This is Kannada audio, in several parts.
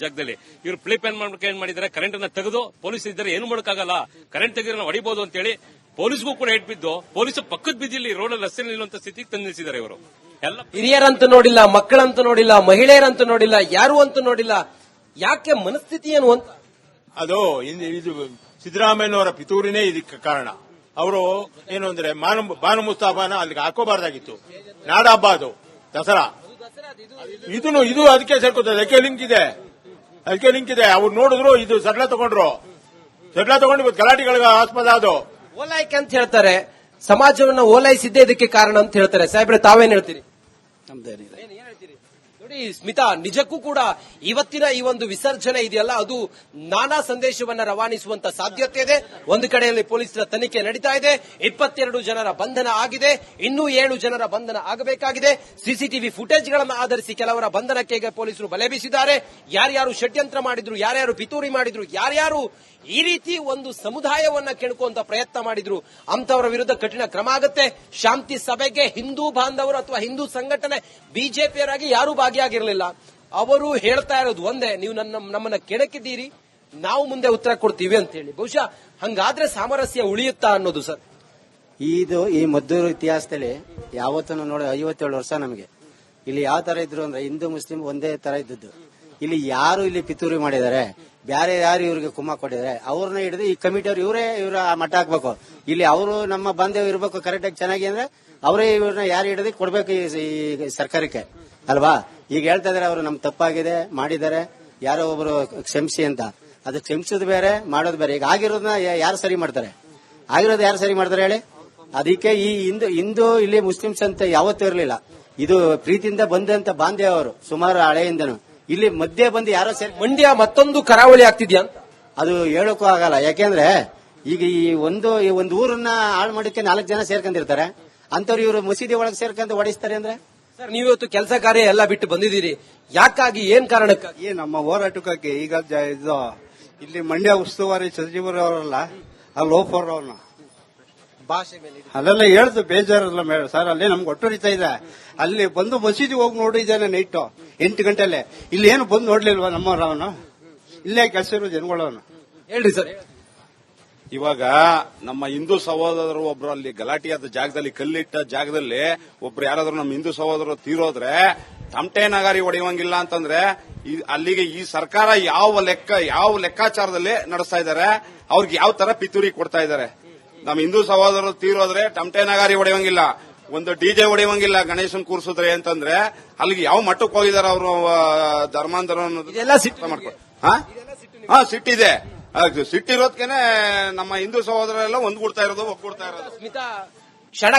ಜಾಗದಲ್ಲಿ ಇವರು ಪ್ಲೇ ಪ್ಯಾನ್ ಮಾಡ್ಬೇಕು ಏನ್ ಮಾಡಿದ್ದಾರೆ, ಕರೆಂಟ್ ಅನ್ನ ತೆಗೆದು ಪೊಲೀಸ್ ಇದ್ದಾರೆ ಏನು ಮಾಡೋಕ್ಕಾಗಲ್ಲ, ಕರೆಂಟ್ ತೆಗೆದ್ರೆ ಹೊಡಿಬಹುದು ಅಂತ ಹೇಳಿ ಪೊಲೀಸ್ಗೂ ಕೂಡ ಏಟ್ ಬಿದ್ದು ಪೊಲೀಸ್ ಪಕ್ಕದ ಬಿದ್ದಿಲ್ಲಿ ರೋಡಲ್ಲಿ ರಸ್ತೆ ನಿಲ್ಲುವಂತ ಸ್ಥಿತಿಗೆ ತಂದಿಸಿದ್ದಾರೆ ಇವರು. ಎಲ್ಲ ಹಿರಿಯರಂತೂ ನೋಡಿಲ್ಲ, ಮಕ್ಕಳಂತೂ ನೋಡಿಲ್ಲ, ಮಹಿಳೆಯರಂತೂ ನೋಡಿಲ್ಲ, ಯಾರು ಅಂತೂ ನೋಡಿಲ್ಲ. ಯಾಕೆ ಮನಸ್ಥಿತಿ ಏನು ಅಂತ ಅದು ಇದು ಸಿದ್ದರಾಮಯ್ಯನವರ ಪಿತೂರಿನೇ ಇದಕ್ಕೆ ಕಾರಣ. ಅವರು ಏನು ಅಂದ್ರೆ ಬಾನು ಮುಸ್ತಾಫಾನ ಅಲ್ಲಿಗೆ ಹಾಕೋಬಾರ್ದಾಗಿತ್ತು. ನಾಡ ಹಬ್ಬ ಅದು ದಸರಾ, ಇದು ಅದಕ್ಕೆ ಸೇರ್ಕೋತದೆ. ಅದಕ್ಕೆ ಲಿಂಕ್ ಇದೆ. ಅವ್ರು ನೋಡಿದ್ರು ಇದು ಸಡ್ಲ ತಗೊಂಡು ಇವತ್ತು ಗಲಾಟೆಗಳಿಗೆ ಆಸ್ಪದ ಅದು ಓಲೈಕೆ ಅಂತ ಹೇಳ್ತಾರೆ. ಸಮಾಜವನ್ನ ಓಲೈಸಿದ್ದೇ ಇದಕ್ಕೆ ಕಾರಣ ಅಂತ ಹೇಳ್ತಾರೆ. ಸಾಹೇಬ್ರೆ, ತಾವೇನ್ ಹೇಳ್ತೀರಿ? ನೋಡಿ ಸ್ಮಿತಾ, ನಿಜಕ್ಕೂ ಕೂಡ ಇವತ್ತಿನ ಈ ಒಂದು ವಿಸರ್ಜನೆ ಇದೆಯಲ್ಲ, ಅದು ನಾನಾ ಸಂದೇಶವನ್ನ ರವಾನಿಸುವಂತ ಸಾಧ್ಯತೆ ಇದೆ. ಒಂದು ಕಡೆಯಲ್ಲಿ ಪೊಲೀಸರ ತನಿಖೆ ನಡೀತಾ ಇದೆ, 22 ಜನರ ಬಂಧನ ಆಗಿದೆ, ಇನ್ನೂ 7 ಜನರ ಬಂಧನ ಆಗಬೇಕಾಗಿದೆ. ಸಿಸಿಟಿವಿ ಫುಟೇಜ್ಗಳನ್ನು ಆಧರಿಸಿ ಕೆಲವರ ಬಂಧನಕ್ಕೆ ಈಗ ಪೊಲೀಸರು ಬಲೆ ಬೀಸಿದ್ದಾರೆ. ಯಾರ್ಯಾರು ಷಡ್ಯಂತ್ರ ಮಾಡಿದ್ರು, ಯಾರ್ಯಾರು ಪಿತೂರಿ ಮಾಡಿದ್ರು, ಯಾರ್ಯಾರು ಈ ರೀತಿ ಒಂದು ಸಮುದಾಯವನ್ನ ಕೆಣಕುವಂತ ಪ್ರಯತ್ನ ಮಾಡಿದ್ರು ಅಂತವರ ವಿರುದ್ಧ ಕಠಿಣ ಕ್ರಮ ಆಗುತ್ತೆ. ಶಾಂತಿ ಸಭೆಗೆ ಹಿಂದೂ ಬಾಂಧವರು ಅಥವಾ ಹಿಂದೂ ಸಂಘಟನೆ ಬಿಜೆಪಿಯರಾಗಿ ಯಾರೂ ಭಾಗಿಯಾಗಿರಲಿಲ್ಲ. ಅವರು ಹೇಳ್ತಾ ಇರೋದು ಒಂದೇ, ನೀವು ನಮ್ಮನ್ನ ಕೆಣಕಿದ್ದೀರಿ, ನಾವು ಮುಂದೆ ಉತ್ತರ ಕೊಡ್ತೀವಿ ಅಂತ ಹೇಳಿ. ಬಹುಶಃ ಹಂಗಾದ್ರೆ ಸಾಮರಸ್ಯ ಉಳಿಯುತ್ತಾ ಅನ್ನೋದು ಸರ್. ಈ ಮದ್ದೂರು ಇತಿಹಾಸದಲ್ಲಿ ಯಾವತ್ತೂ ನೋಡಿ 57 ವರ್ಷ ನಮಗೆ ಇಲ್ಲಿ ಯಾವ ತರ ಇದ್ರು ಅಂದ್ರೆ ಹಿಂದೂ ಮುಸ್ಲಿಂ ಒಂದೇ ತರ ಇದ್ದದ್ದು. ಇಲ್ಲಿ ಯಾರು ಇಲ್ಲಿ ಪಿತೂರಿ ಮಾಡಿದ್ದಾರೆ, ಬೇರೆ ಯಾರು ಇವ್ರಿಗೆ ಕುಮ್ಮ ಕೊಟ್ಟಿದ್ದಾರೆ, ಅವ್ರನ್ನ ಹಿಡಿದು ಈ ಕಮಿಟಿಯವ್ರು ಇವರ ಮಟ್ಟ ಹಾಕ್ಬೇಕು. ಇಲ್ಲಿ ಅವರು ನಮ್ಮ ಬಾಂಧವ್ಯ ಇರಬೇಕು ಕರೆಕ್ಟ್ ಆಗಿ ಚೆನ್ನಾಗಿ ಅಂದ್ರೆ ಅವರೇ ಇವ್ರನ್ನ ಯಾರು ಹಿಡಿದು ಕೊಡ್ಬೇಕು ಈ ಸರ್ಕಾರಕ್ಕೆ ಅಲ್ವಾ. ಈಗ ಹೇಳ್ತಾ ಇದಾರೆ ಅವರು ನಮ್ ತಪ್ಪಾಗಿದೆ ಮಾಡಿದ್ದಾರೆ, ಯಾರೋ ಒಬ್ರು ಕ್ಷಮಿಸಿ ಅಂತ. ಅದು ಕ್ಷಮಿಸೋದು ಬೇರೆ, ಮಾಡೋದು ಬೇರೆ. ಈಗ ಆಗಿರೋದನ್ನ ಯಾರು ಸರಿ ಮಾಡ್ತಾರೆ ಹೇಳಿ. ಅದಕ್ಕೆ ಈ ಹಿಂದೂ ಇಲ್ಲಿ ಮುಸ್ಲಿಮ್ಸ್ ಅಂತ ಯಾವತ್ತೂ ಇರಲಿಲ್ಲ. ಇದು ಪ್ರೀತಿಯಿಂದ ಬಂದಂತ ಬಾಂಧವ್ಯ ಅವರು ಸುಮಾರು ಹಳೆಯಿಂದನು. ಇಲ್ಲಿ ಮಧ್ಯೆ ಬಂದು ಯಾರೋ ಸೇರಿ ಮಂಡ್ಯ ಮತ್ತೊಂದು ಕರಾವಳಿ ಆಗ್ತಿದ್ಯಾ ಅಂತ ಅದು ಹೇಳೋಕ್ಕೂ ಆಗಲ್ಲ. ಯಾಕೆಂದ್ರೆ ಈಗ ಈ ಒಂದು ಊರನ್ನ ಹಾಳು ಮಾಡಕ್ಕೆ 4 ಜನ ಸೇರ್ಕೊಂಡಿರ್ತಾರೆ, ಅಂತವ್ರು ಇವರು ಮಸೀದಿ ಒಳಗೆ ಸೇರ್ಕೊಂಡು ಹೊಡಿಸ್ತಾರೆ ಅಂದ್ರೆ. ಸರ್, ನೀವಿವತ್ತು ಕೆಲಸ ಕಾರ್ಯ ಎಲ್ಲ ಬಿಟ್ಟು ಬಂದಿದ್ದೀರಿ, ಯಾಕಾಗಿ, ಏನ್ ಕಾರಣಕ್ಕಾಗಿ? ಈ ನಮ್ಮ ಹೋರಾಟಕ್ಕಾಗಿ ಈಗ ಇದು ಇಲ್ಲಿ ಮಂಡ್ಯ ಉಸ್ತುವಾರಿ ಸಚಿವರು ಅವರಲ್ಲ, ಅಲ್ಲಿ ಹೋಗ್ಬಾರ್ದು ಅವ್ರನ್ನ ಭಾಷೆ ಮೇಲೆ ಅಲ್ಲೆಲ್ಲ ಹೇಳ್ದು ಬೇಜಾರಲ್ಲ ಸರ್. ಅಲ್ಲಿ ನಮ್ಗೆ ಒಟ್ಟುರಿತಾ ಇದೆ. ಅಲ್ಲಿ ಬಂದು ಮಸೀದಿ ಹೋಗಿ ನೋಡಿದ್ದಾನೆ ನೈಟು 8 ಗಂಟೆಲೆ. ಇಲ್ಲಿ ಏನು ಬಂದು ನೋಡ್ಲಿಲ್ವಾ ನಮ್ಮವನು? ಇಲ್ಲೇ ಕೆಲಸ ಇರೋ ಜನಗಳವನು. ಹೇಳ್ರಿ ಸರ್. ಇವಾಗ ನಮ್ಮ ಹಿಂದೂ ಸಹೋದರರು ಒಬ್ರು ಅಲ್ಲಿ ಗಲಾಟೆಯಾದ ಜಾಗದಲ್ಲಿ, ಕಲ್ಲಿಟ್ಟ ಜಾಗದಲ್ಲಿ ಒಬ್ರು ಯಾರಾದ್ರೂ ನಮ್ಮ ಹಿಂದೂ ಸಹೋದರರು ತೀರೋದ್ರೆ ತಮಟೆ ನಗಾರಿ ಹೊಡೆಯುವಂಗಿಲ್ಲ ಅಂತಂದ್ರೆ ಅಲ್ಲಿಗೆ ಈ ಸರ್ಕಾರ ಯಾವ ಲೆಕ್ಕಾಚಾರದಲ್ಲಿ ನಡೆಸ್ತಾ ಇದ್ದಾರೆ, ಅವ್ರಿಗೆ ಯಾವ ತರ ಪಿತೂರಿ ಕೊಡ್ತಾ ಇದ್ದಾರೆ. ನಮ್ಮ ಹಿಂದೂ ಸಹೋದರರು ತೀರೋದ್ರೆ ತಮಟೆ ನಗಾರಿ ಹೊಡೆಯುವಂಗಿಲ್ಲ, ಒಂದು ಡಿಜೆ ಹೊಡೆಯುವಂಗಿಲ್ಲ ಗಣೇಶನ್ ಕೂರಿಸಿದ್ರೆ ಅಂತಂದ್ರೆ ಅಲ್ಲಿಗೆ ಯಾವ ಮಟ್ಟಕ್ಕೆ ಹೋಗಿದ್ದಾರೆ ಅವರು ಧರ್ಮಾಂತರ ಮಾಡ್ಕೊಂಡು. ಸಿಟ್ಟಿದೆ. ಸಿಟ್ಟಿರೋದ್ಕೇನೆ ನಮ್ಮ ಹಿಂದೂ ಸಹೋದರೆಲ್ಲ ಒಗ್ಗೂಡ್ತಾ ಇರೋದು. ಸ್ಮಿತಾ,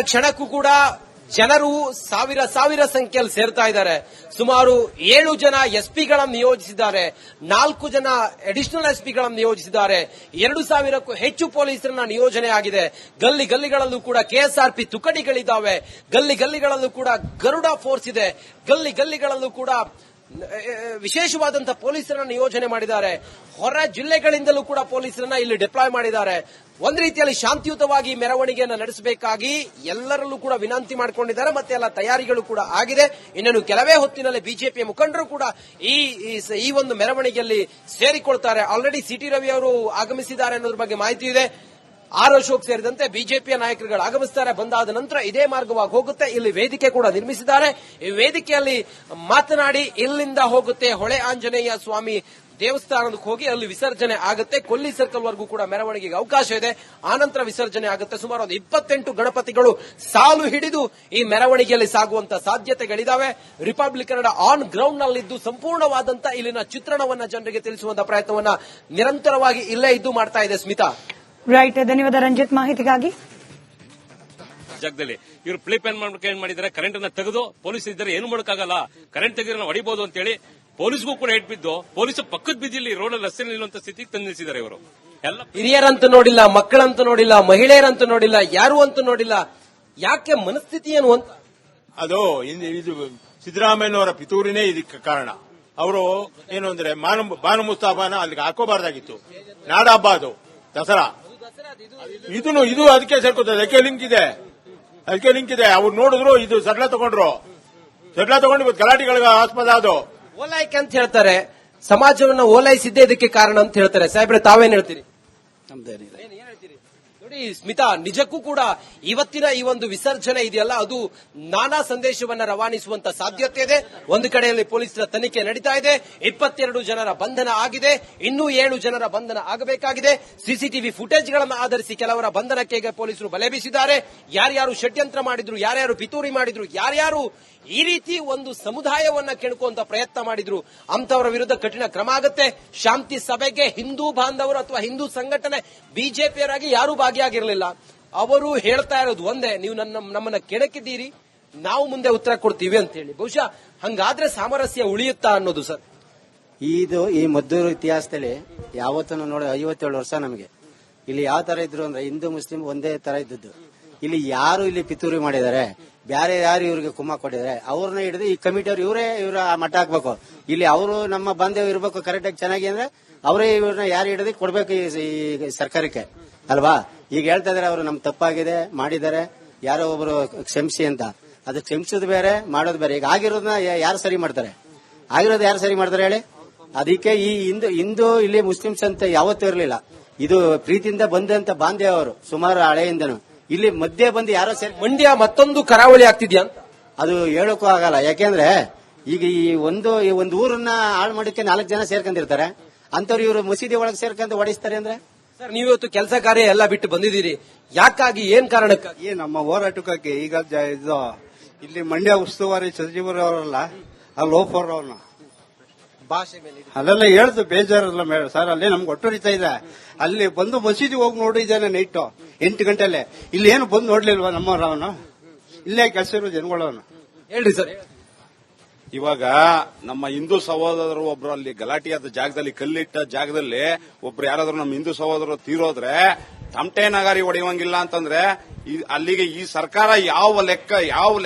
ಕ್ಷಣಕ್ಕೂ ಕೂಡ ಜನರು ಸಾವಿರ ಸಂಖ್ಯೆಯಲ್ಲಿ ಸೇರ್ತಾ ಇದ್ದಾರೆ. ಸುಮಾರು 7 ಜನ ಎಸ್ಪಿಗಳನ್ನು ನಿಯೋಜಿಸಿದ್ದಾರೆ, 4 ಜನ ಅಡಿಷನಲ್ ಎಸ್ಪಿಗಳನ್ನು ನಿಯೋಜಿಸಿದ್ದಾರೆ, 2,000ಕ್ಕೂ ಹೆಚ್ಚು ಪೊಲೀಸರನ್ನ ನಿಯೋಜನೆ ಆಗಿದೆ. ಗಲ್ಲಿಗಳಲ್ಲೂ ಕೂಡ ಕೆಎಸ್ಆರ್ಪಿ ತುಕಡಿಗಳಿದ್ದಾವೆ, ಗಲ್ಲಿಗಳಲ್ಲೂ ಕೂಡ ಗರುಡ ಫೋರ್ಸ್ ಇದೆ, ಗಲ್ಲಿಗಳಲ್ಲೂ ಕೂಡ ವಿಶೇಷವಾದಂತಹ ಪೊಲೀಸರನ್ನ ನಿಯೋಜನೆ ಮಾಡಿದ್ದಾರೆ. ಹೊರ ಜಿಲ್ಲೆಗಳಿಂದಲೂ ಕೂಡ ಪೊಲೀಸರನ್ನ ಇಲ್ಲಿ ಡಿಪ್ಲಾಯ್ ಮಾಡಿದ್ದಾರೆ. ಒಂದು ರೀತಿಯಲ್ಲಿ ಶಾಂತಿಯುತವಾಗಿ ಮೆರವಣಿಗೆಯನ್ನು ನಡೆಸಬೇಕಾಗಿ ಎಲ್ಲರಲ್ಲೂ ಕೂಡ ವಿನಂತಿ ಮಾಡಿಕೊಂಡಿದ್ದಾರೆ. ಮತ್ತೆ ಎಲ್ಲ ತಯಾರಿಗಳು ಕೂಡ ಆಗಿದೆ. ಇನ್ನೇನು ಕೆಲವೇ ಹೊತ್ತಿನಲ್ಲಿ ಬಿಜೆಪಿಯ ಮುಖಂಡರು ಕೂಡ ಈ ಒಂದು ಮೆರವಣಿಗೆಯಲ್ಲಿ ಸೇರಿಕೊಳ್ತಾರೆ. ಆಲ್ರೆಡಿ ಸಿಟಿ ರವಿ ಅವರು ಆಗಮಿಸಿದ್ದಾರೆ ಅನ್ನೋದ್ರ ಬಗ್ಗೆ ಮಾಹಿತಿ ಇದೆ. ಆರ್ ಅಶೋಕ್ ಸೇರಿದಂತೆ ಬಿಜೆಪಿಯ ನಾಯಕರುಗಳು ಆಗಮಿಸುತ್ತಾರೆ. ಬಂದಾದ ನಂತರ ಇದೇ ಮಾರ್ಗವಾಗಿ ಹೋಗುತ್ತೆ. ಇಲ್ಲಿ ವೇದಿಕೆ ಕೂಡ ನಿರ್ಮಿಸಿದ್ದಾರೆ. ಈ ವೇದಿಕೆಯಲ್ಲಿ ಮಾತನಾಡಿ ಇಲ್ಲಿಂದ ಹೋಗುತ್ತೆ ಹೊಳೆ ಆಂಜನೇಯ ಸ್ವಾಮಿ ದೇವಸ್ಥಾನಕ್ಕೆ ಹೋಗಿ ಅಲ್ಲಿ ವಿಸರ್ಜನೆ ಆಗುತ್ತೆ. ಕೊಲ್ಲಿ ಸರ್ಕಲ್ ವರೆಗೂ ಕೂಡ ಮೆರವಣಿಗೆಗೆ ಅವಕಾಶ ಇದೆ. ಆನಂತರ ವಿಸರ್ಜನೆ ಆಗುತ್ತೆ. ಸುಮಾರು 28 ಗಣಪತಿಗಳು ಸಾಲು ಹಿಡಿದು ಈ ಮೆರವಣಿಗೆಯಲ್ಲಿ ಸಾಗುವಂತ ಸಾಧ್ಯತೆಗಳಿದಾವೆ. ರಿಪಬ್ಲಿಕ್ ಕನ್ನಡ ಆನ್ ಗ್ರೌಂಡ್ ನಲ್ಲಿದ್ದು ಸಂಪೂರ್ಣವಾದಂತ ಇಲ್ಲಿನ ಚಿತ್ರಣವನ್ನ ಜನರಿಗೆ ತಿಳಿಸುವಂತ ಪ್ರಯತ್ನವನ್ನ ನಿರಂತರವಾಗಿ ಇಲ್ಲೇ ಇದ್ದು ಮಾಡ್ತಾ ಇದೆ. ಸ್ಮಿತಾ, ರೈಟ್, ಧನ್ಯವಾದ ರಂಜಿತ್ ಮಾಹಿತಿಗಾಗಿ. ಜಾಗದಲ್ಲಿ ಇವರು ಪ್ಲೇ ಪ್ಯಾನ್ ಮಾಡ್ಬೇಕು ಏನ್ ಮಾಡಿದ್ದಾರೆ, ಕರೆಂಟ್ ಅನ್ನ ತೆಗೆದು ಪೊಲೀಸ್ ಇದ್ದಾರೆ ಏನು ಮಾಡೋಕ್ಕಾಗಲ್ಲ, ಕರೆಂಟ್ ತೆಗೆದ್ರೆ ಹೊಡಿಬಹುದು ಅಂತ ಹೇಳಿ ಪೊಲೀಸ್ಗೂ ಕೂಡ ಏಟ್ ಬಿದ್ದು ಪೊಲೀಸ್ ಪಕ್ಕದ ಬಿದ್ದಿಲ್ಲಿ ರೋಡಲ್ಲಿ ರಸ್ತೆ ನಿಲ್ಲುವಂತ ಸ್ಥಿತಿಗೆ ತಂದಿಸಿದ್ದಾರೆ ಇವರು. ಎಲ್ಲ ಹಿರಿಯರಂತೂ ನೋಡಿಲ್ಲ, ಮಕ್ಕಳಂತೂ ನೋಡಿಲ್ಲ, ಮಹಿಳೆಯರಂತೂ ನೋಡಿಲ್ಲ, ಯಾರು ಅಂತೂ ನೋಡಿಲ್ಲ. ಯಾಕೆ ಮನಸ್ಥಿತಿ ಏನು ಅಂತ ಅದು ಇದು ಸಿದ್ದರಾಮಯ್ಯನವರ ಪಿತೂರಿನೇ ಇದಕ್ಕೆ ಕಾರಣ. ಅವರು ಏನು ಅಂದ್ರೆ ಬಾನು ಮುಸ್ತಾಫಾನ ಅಲ್ಲಿಗೆ ಹಾಕೋಬಾರ್ದಾಗಿತ್ತು. ನಾಡ ಹಬ್ಬ ಅದು ದಸರಾ, ಇದು ಅದಕ್ಕೆ ಸೇರ್ಕೋತದೆ. ಅದಕ್ಕೆ ಲಿಂಕ್ ಇದೆ. ಅವ್ರು ನೋಡಿದ್ರು ಇದು ಸಡ್ಲ ತಗೊಂಡು ಇವತ್ತು ಗಲಾಟೆಗಳಿಗೆ ಆಸ್ಪದ ಅದು ಓಲೈಕೆ ಅಂತ ಹೇಳ್ತಾರೆ. ಸಮಾಜವನ್ನ ಓಲೈಸಿದ್ದೇ ಇದಕ್ಕೆ ಕಾರಣ ಅಂತ ಹೇಳ್ತಾರೆ. ಸಾಹೇಬ್ರೆ, ತಾವೇನ್ ಹೇಳ್ತೀರಿ? ನಮ್ದೇನಿದೆ ನೋಡಿ ಸ್ಮಿತಾ, ನಿಜಕ್ಕೂ ಕೂಡ ಇವತ್ತಿನ ಈ ಒಂದು ವಿಸರ್ಜನೆ ಇದೆಯಲ್ಲ, ಅದು ನಾನಾ ಸಂದೇಶವನ್ನ ರವಾನಿಸುವಂತ ಸಾಧ್ಯತೆ ಇದೆ. ಒಂದು ಕಡೆಯಲ್ಲಿ ಪೊಲೀಸರ ತನಿಖೆ ನಡೀತಾ ಇದೆ, 22 ಜನರ ಬಂಧನ ಆಗಿದೆ, ಇನ್ನೂ 7 ಜನರ ಬಂಧನ ಆಗಬೇಕಾಗಿದೆ. ಸಿಸಿಟಿವಿ ಫುಟೇಜ್ಗಳನ್ನು ಆಧರಿಸಿ ಕೆಲವರ ಬಂಧನಕ್ಕೆ ಈಗ ಪೊಲೀಸರು ಬಲೆ ಬೀಸಿದ್ದಾರೆ. ಯಾರ್ಯಾರು ಷಡ್ಯಂತ್ರ ಮಾಡಿದ್ರು, ಯಾರ್ಯಾರು ಪಿತೂರಿ ಮಾಡಿದ್ರು, ಯಾರ್ಯಾರು ಈ ರೀತಿ ಒಂದು ಸಮುದಾಯವನ್ನ ಕೆಣಕುವಂತ ಪ್ರಯತ್ನ ಮಾಡಿದ್ರು ಅಂತವರ ವಿರುದ್ಧ ಕಠಿಣ ಕ್ರಮ ಆಗುತ್ತೆ. ಶಾಂತಿ ಸಭೆಗೆ ಹಿಂದೂ ಬಾಂಧವರು ಅಥವಾ ಹಿಂದೂ ಸಂಘಟನೆ ಬಿಜೆಪಿಯರಾಗಿ ಯಾರೂ ಭಾಗಿಯಾಗಿರಲಿಲ್ಲ. ಅವರು ಹೇಳ್ತಾ ಇರೋದು ಒಂದೇ, ನೀವು ನಮ್ಮನ್ನ ಕೆಣಕಿದ್ದೀರಿ, ನಾವು ಮುಂದೆ ಉತ್ತರ ಕೊಡ್ತೀವಿ ಅಂತ ಹೇಳಿ. ಬಹುಶಃ ಹಂಗಾದ್ರೆ ಸಾಮರಸ್ಯ ಉಳಿಯುತ್ತಾ ಅನ್ನೋದು ಸರ್. ಈ ಮದ್ದೂರು ಇತಿಹಾಸದಲ್ಲಿ ಯಾವತ್ತೂ ನೋಡಿ 57 ವರ್ಷ ನಮಗೆ ಇಲ್ಲಿ ಯಾವ ತರ ಇದ್ರು ಅಂದ್ರೆ ಹಿಂದೂ ಮುಸ್ಲಿಂ ಒಂದೇ ತರ ಇದ್ದದ್ದು. ಇಲ್ಲಿ ಯಾರು ಇಲ್ಲಿ ಪಿತೂರಿ ಮಾಡಿದ್ದಾರೆ, ಬೇರೆ ಯಾರು ಇವ್ರಿಗೆ ಕುಮ್ಮ ಕೊಟ್ಟಿದ್ದಾರೆ, ಅವ್ರನ್ನ ಹಿಡಿದು ಈ ಕಮಿಟಿಯವ್ರು ಇವರ ಮಟ್ಟ ಹಾಕ್ಬೇಕು. ಇಲ್ಲಿ ಅವರು ನಮ್ಮ ಬಾಂಧವ್ಯ ಇರ್ಬೇಕು ಕರೆಕ್ಟ್ ಆಗಿ ಚೆನ್ನಾಗಿ ಅಂದ್ರೆ ಅವರೇ ಇವ್ರನ್ನ ಯಾರು ಹಿಡಿದು ಕೊಡ್ಬೇಕು ಈ ಸರ್ಕಾರಕ್ಕೆ ಅಲ್ವಾ. ಈಗ ಹೇಳ್ತಾ ಇದಾರೆ ಅವರು ನಮ್ ತಪ್ಪಾಗಿದೆ ಮಾಡಿದ್ದಾರೆ, ಯಾರೋ ಒಬ್ರು ಕ್ಷಮಿಸಿ ಅಂತ. ಅದು ಕ್ಷಮಿಸೋದು ಬೇರೆ, ಮಾಡೋದು ಬೇರೆ. ಈಗ ಆಗಿರೋದನ್ನ ಯಾರು ಸರಿ ಮಾಡ್ತಾರೆ? ಆಗಿರೋದು ಯಾರು ಸರಿ ಮಾಡ್ತಾರೆ ಹೇಳಿ? ಅದಕ್ಕೆ ಈ ಹಿಂದೂ ಇಲ್ಲಿ ಮುಸ್ಲಿಮ್ಸ್ ಅಂತ ಯಾವತ್ತೂ ಇರಲಿಲ್ಲ. ಇದು ಪ್ರೀತಿಯಿಂದ ಬಂದಂತ ಬಾಂಧವ್ಯ ಅವರು ಸುಮಾರು ಹಳೆಯಿಂದನು. ಇಲ್ಲಿ ಮಧ್ಯೆ ಬಂದು ಯಾರೋ ಸೇರಿ ಮಂಡ್ಯ ಮತ್ತೊಂದು ಕರಾವಳಿ ಆಗ್ತಿದ್ಯಾ ಅಂತ ಅದು ಹೇಳೋಕ್ಕೂ ಆಗಲ್ಲ. ಯಾಕೆಂದ್ರೆ ಈಗ ಈ ಒಂದು ಊರನ್ನ ಹಾಳು ಮಾಡಕ್ಕೆ 4 ಜನ ಸೇರ್ಕೊಂಡಿರ್ತಾರೆ, ಅಂತವ್ರು ಇವರು ಮಸೀದಿ ಒಳಗೆ ಸೇರ್ಕೊಂಡು ಹೊಡಿಸ್ತಾರೆ ಅಂದ್ರೆ. ಸರ್, ನೀವಿವತ್ತು ಕೆಲಸ ಕಾರ್ಯ ಎಲ್ಲ ಬಿಟ್ಟು ಬಂದಿದ್ದೀರಿ, ಯಾಕಾಗಿ, ಏನ್ ಕಾರಣಕ್ಕಾಗಿ? ಈ ನಮ್ಮ ಹೋರಾಟಕ್ಕೆ ಈಗ ಇದು ಇಲ್ಲಿ ಮಂಡ್ಯ ಉಸ್ತುವಾರಿ ಸಚಿವರು ಅವರಲ್ಲ, ಅಲ್ಲಿ ಹೋಗ್ಬಾರ್ದು ಅವ್ರನ್ನ ಭಾಷೆ ಮೇಲೆ ಅಲ್ಲೆಲ್ಲ ಹೇಳ್ದು ಬೇಜಾರಲ್ಲ ಸರ್. ಅಲ್ಲಿ ನಮ್ಗೆ ಒಟ್ಟುರಿತಾ ಇದೆ. ಅಲ್ಲಿ ಬಂದು ಮಸೀದಿ ಹೋಗಿ ನೋಡಿದ್ದಾನೆ ನೈಟು 8 ಗಂಟೆಲೆ. ಇಲ್ಲಿ ಏನು ಬಂದು ನೋಡ್ಲಿಲ್ವಾ ನಮ್ಮವನು? ಇಲ್ಲೇ ಕೆಲಸ ಇರೋ ಜನಗಳವನು. ಹೇಳ್ರಿ ಸರ್. ಇವಾಗ ನಮ್ಮ ಹಿಂದೂ ಸಹೋದರರು ಒಬ್ರು ಅಲ್ಲಿ ಗಲಾಟೆಯಾದ ಜಾಗದಲ್ಲಿ ಕಲ್ಲಿಟ್ಟ ಜಾಗದಲ್ಲಿ ಒಬ್ರು ಯಾರಾದ್ರೂ ನಮ್ಮ ಹಿಂದೂ ಸಹೋದರರು ತೀರೋದ್ರೆ ತಮಟೆ ನಗಾರಿ ಹೊಡೆಯುವಂಗಿಲ್ಲ ಅಂತಂದ್ರೆ ಅಲ್ಲಿಗೆ ಈ ಸರ್ಕಾರ ಯಾವ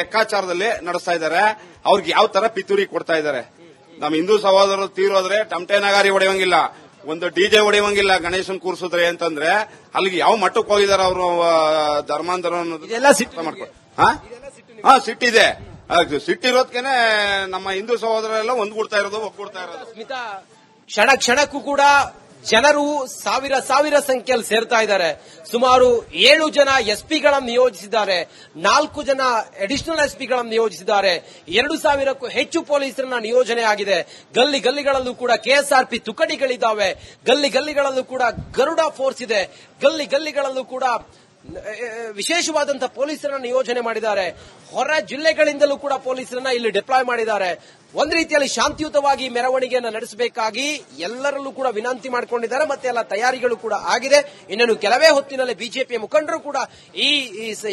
ಲೆಕ್ಕಾಚಾರದಲ್ಲಿ ನಡೆಸ್ತಾ ಇದ್ದಾರೆ, ಅವ್ರಿಗೆ ಯಾವ ತರ ಪಿತೂರಿ ಕೊಡ್ತಾ ಇದ್ದಾರೆ. ನಮ್ಮ ಹಿಂದೂ ಸಹೋದರರು ತೀರೋದ್ರೆ ತಮಟೆ ನಗಾರಿ ಹೊಡೆಯುವಂಗಿಲ್ಲ, ಒಂದು ಡಿಜೆ ಹೊಡೆಯುವಂಗಿಲ್ಲ ಗಣೇಶನ್ ಕೂರ್ಸಿದ್ರೆ ಅಂತಂದ್ರೆ ಅಲ್ಲಿಗೆ ಯಾವ ಮಟ್ಟಕ್ಕೆ ಹೋಗಿದಾರೆ ಅವರು ಧರ್ಮಾಂತರ ಮಾಡ್ಕೊಂಡು. ಸಿಟ್ಟಿದೆ. ಸಿಟ್ಟಿರೋದ್ಕೇನೆ ನಮ್ಮ ಹಿಂದೂ ಸಹೋದರೆಲ್ಲ ಒಗ್ಗೂಡ್ತಾ ಇರೋದು. ಸ್ಮಿತಾ, ಕ್ಷಣಕ್ಕೂ ಕೂಡ ಜನರು ಸಾವಿರ ಸಂಖ್ಯೆಯಲ್ಲಿ ಸೇರ್ತಾ ಇದ್ದಾರೆ. ಸುಮಾರು 7 ಜನ ಎಸ್ಪಿಗಳನ್ನು ನಿಯೋಜಿಸಿದ್ದಾರೆ, 4 ಜನ ಅಡಿಷನಲ್ ಎಸ್ಪಿಗಳನ್ನು ನಿಯೋಜಿಸಿದ್ದಾರೆ, 2,000ಕ್ಕೂ ಹೆಚ್ಚು ಪೊಲೀಸರನ್ನ ನಿಯೋಜನೆ ಆಗಿದೆ. ಗಲ್ಲಿಗಳಲ್ಲೂ ಕೂಡ ಕೆಎಸ್ಆರ್ಪಿ ತುಕಡಿಗಳಿದ್ದಾವೆ, ಗಲ್ಲಿಗಳಲ್ಲೂ ಕೂಡ ಗರುಡ ಫೋರ್ಸ್ ಇದೆ, ಗಲ್ಲಿಗಳಲ್ಲೂ ಕೂಡ ವಿಶೇಷವಾದಂತಹ ಪೊಲೀಸರನ್ನ ನಿಯೋಜನೆ ಮಾಡಿದ್ದಾರೆ. ಹೊರ ಜಿಲ್ಲೆಗಳಿಂದಲೂ ಕೂಡ ಪೊಲೀಸರನ್ನ ಇಲ್ಲಿ ಡಿಪ್ಲಾಯ್ ಮಾಡಿದ್ದಾರೆ. ಒಂದು ರೀತಿಯಲ್ಲಿ ಶಾಂತಿಯುತವಾಗಿ ಮೆರವಣಿಗೆಯನ್ನು ನಡೆಸಬೇಕಾಗಿ ಎಲ್ಲರಲ್ಲೂ ಕೂಡ ವಿನಂತಿ ಮಾಡಿಕೊಂಡಿದ್ದಾರೆ. ಮತ್ತೆ ಎಲ್ಲ ತಯಾರಿಗಳು ಕೂಡ ಆಗಿದೆ. ಇನ್ನೇನು ಕೆಲವೇ ಹೊತ್ತಿನಲ್ಲಿ ಬಿಜೆಪಿಯ ಮುಖಂಡರು ಕೂಡ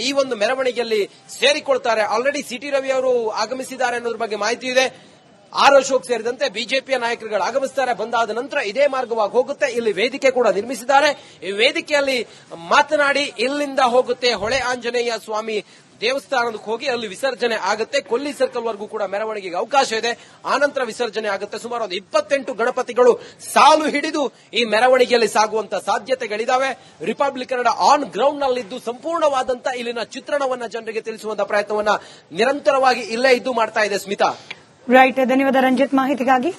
ಈ ಒಂದು ಮೆರವಣಿಗೆಯಲ್ಲಿ ಸೇರಿಕೊಳ್ತಾರೆ. ಆಲ್ರೆಡಿ ಸಿಟಿ ರವಿ ಅವರು ಆಗಮಿಸಿದ್ದಾರೆ ಅನ್ನೋದ್ರ ಬಗ್ಗೆ ಮಾಹಿತಿ ಇದೆ. ಆರ್ ಅಶೋಕ್ ಸೇರಿದಂತೆ ಬಿಜೆಪಿಯ ನಾಯಕರುಗಳು ಆಗಮಿಸುತ್ತಾರೆ. ಬಂದಾದ ನಂತರ ಇದೇ ಮಾರ್ಗವಾಗಿ ಹೋಗುತ್ತೆ. ಇಲ್ಲಿ ವೇದಿಕೆ ಕೂಡ ನಿರ್ಮಿಸಿದ್ದಾರೆ. ಈ ವೇದಿಕೆಯಲ್ಲಿ ಮಾತನಾಡಿ ಇಲ್ಲಿಂದ ಹೋಗುತ್ತೆ ಹೊಳೆ ಆಂಜನೇಯ ಸ್ವಾಮಿ ದೇವಸ್ಥಾನಕ್ಕೆ ಹೋಗಿ ಅಲ್ಲಿ ವಿಸರ್ಜನೆ ಆಗುತ್ತೆ. ಕೊಲ್ಲಿ ಸರ್ಕಲ್ ವರೆಗೂ ಕೂಡ ಮೆರವಣಿಗೆಗೆ ಅವಕಾಶ ಇದೆ. ಆನಂತರ ವಿಸರ್ಜನೆ ಆಗುತ್ತೆ. ಸುಮಾರು 28 ಗಣಪತಿಗಳು ಸಾಲು ಹಿಡಿದು ಈ ಮೆರವಣಿಗೆಯಲ್ಲಿ ಸಾಗುವಂತ ಸಾಧ್ಯತೆಗಳಿದಾವೆ. ರಿಪಬ್ಲಿಕ್ ಕನ್ನಡ ಆನ್ ಗ್ರೌಂಡ್ ನಲ್ಲಿದ್ದು ಸಂಪೂರ್ಣವಾದಂತ ಇಲ್ಲಿನ ಚಿತ್ರಣವನ್ನ ಜನರಿಗೆ ತಿಳಿಸುವಂತ ಪ್ರಯತ್ನವನ್ನ ನಿರಂತರವಾಗಿ ಇಲ್ಲೇ ಇದ್ದು ಮಾಡ್ತಾ ಇದೆ. ಸ್ಮಿತಾ, ರೈಟ್, ಧನ್ಯವಾದ ರಂಜಿತ್ ಮಾಹಿತಿಗಾಗಿ.